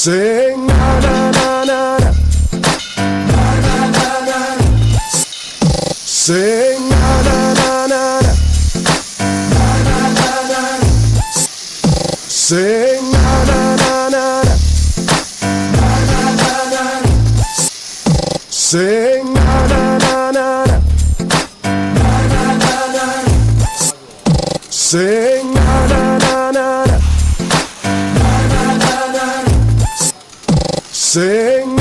Sing na na na na na. Sing na na na na na. Sing na na na na na. Sing na na na na na. Sing na na na na na. Sing